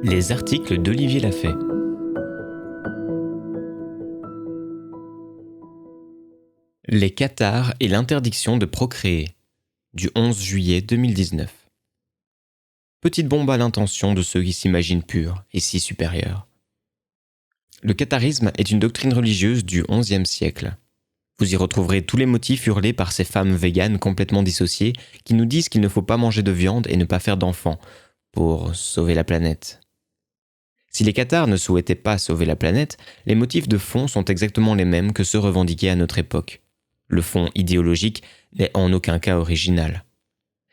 Les articles d'Olivier Lafay. Les cathares et l'interdiction de procréer, du 11 juillet 2019. Petite bombe à l'intention de ceux qui s'imaginent purs et si supérieurs. Le catharisme est une doctrine religieuse du XIe siècle. Vous y retrouverez tous les motifs hurlés par ces femmes véganes complètement dissociées qui nous disent qu'il ne faut pas manger de viande et ne pas faire d'enfants pour sauver la planète. Si les cathares ne souhaitaient pas sauver la planète, les motifs de fond sont exactement les mêmes que ceux revendiqués à notre époque. Le fond idéologique n'est en aucun cas original.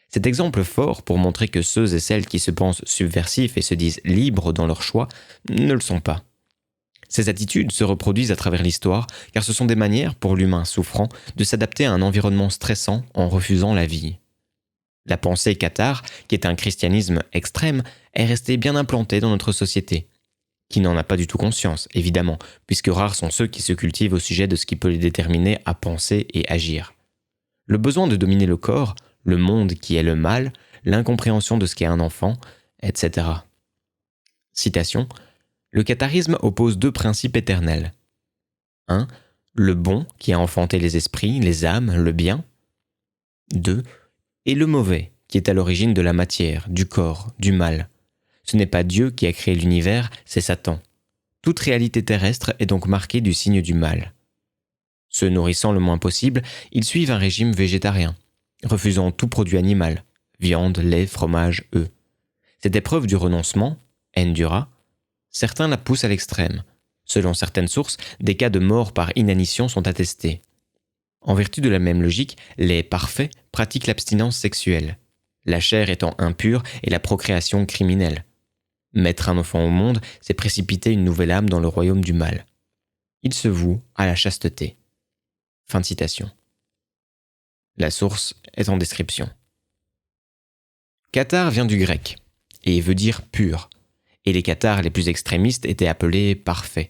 Cet exemple fort pour montrer que ceux et celles qui se pensent subversifs et se disent libres dans leur choix ne le sont pas. Ces attitudes se reproduisent à travers l'histoire car ce sont des manières pour l'humain souffrant de s'adapter à un environnement stressant en refusant la vie. La pensée cathare, qui est un christianisme extrême, est restée bien implantée dans notre société, qui n'en a pas du tout conscience, évidemment, puisque rares sont ceux qui se cultivent au sujet de ce qui peut les déterminer à penser et agir. Le besoin de dominer le corps, le monde qui est le mal, l'incompréhension de ce qu'est un enfant, etc. Citation. Le catharisme oppose deux principes éternels. 1. Le bon qui a enfanté les esprits, les âmes, le bien. 2. Et le mauvais qui est à l'origine de la matière, du corps, du mal. Ce n'est pas Dieu qui a créé l'univers, c'est Satan. Toute réalité terrestre est donc marquée du signe du mal. Se nourrissant le moins possible, ils suivent un régime végétarien, refusant tout produit animal, viande, lait, fromage, œufs. Cette épreuve du renoncement, endura, certains la poussent à l'extrême. Selon certaines sources, des cas de mort par inanition sont attestés. En vertu de la même logique, les parfaits pratiquent l'abstinence sexuelle, la chair étant impure et la procréation criminelle. Mettre un enfant au monde, c'est précipiter une nouvelle âme dans le royaume du mal. Il se voue à la chasteté. Fin de citation. La source est en description. Cathare vient du grec et veut dire pur, et les cathares les plus extrémistes étaient appelés parfaits.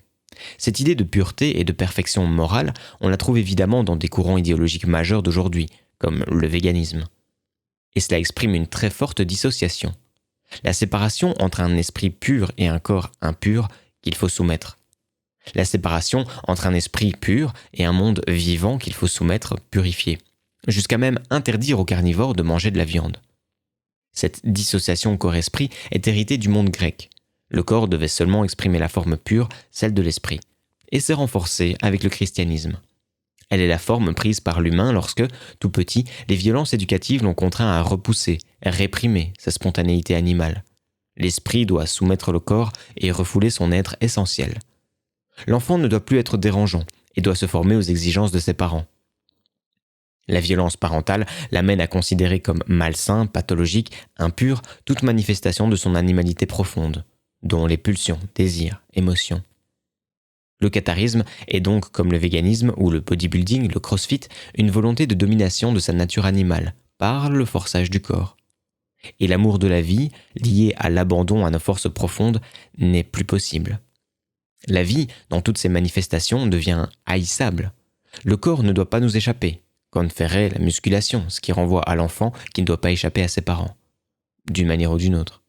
Cette idée de pureté et de perfection morale, on la trouve évidemment dans des courants idéologiques majeurs d'aujourd'hui, comme le véganisme. Et cela exprime une très forte dissociation. La séparation entre un esprit pur et un corps impur qu'il faut soumettre. La séparation entre un esprit pur et un monde vivant qu'il faut soumettre, purifier. Jusqu'à même interdire aux carnivores de manger de la viande. Cette dissociation corps-esprit est héritée du monde grec. Le corps devait seulement exprimer la forme pure, celle de l'esprit, et s'est renforcée avec le christianisme. Elle est la forme prise par l'humain lorsque, tout petit, les violences éducatives l'ont contraint à repousser, réprimer sa spontanéité animale. L'esprit doit soumettre le corps et refouler son être essentiel. L'enfant ne doit plus être dérangeant et doit se former aux exigences de ses parents. La violence parentale l'amène à considérer comme malsain, pathologique, impur toute manifestation de son animalité profonde, dont les pulsions, désirs, émotions. Le catharisme est donc, comme le véganisme ou le bodybuilding, le crossfit, une volonté de domination de sa nature animale, par le forçage du corps. Et l'amour de la vie, lié à l'abandon à nos forces profondes, n'est plus possible. La vie, dans toutes ses manifestations, devient haïssable. Le corps ne doit pas nous échapper, comme ferait la musculation, ce qui renvoie à l'enfant qui ne doit pas échapper à ses parents, d'une manière ou d'une autre.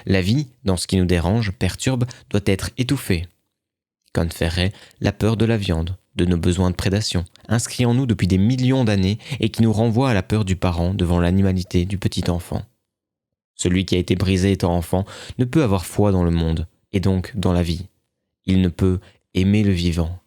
La vie, dans ce qui nous dérange, perturbe, doit être étouffée. Qu'en ferait la peur de la viande, de nos besoins de prédation, inscrits en nous depuis des millions d'années et qui nous renvoie à la peur du parent devant l'animalité du petit enfant. Celui qui a été brisé étant enfant ne peut avoir foi dans le monde, et donc dans la vie. Il ne peut aimer le vivant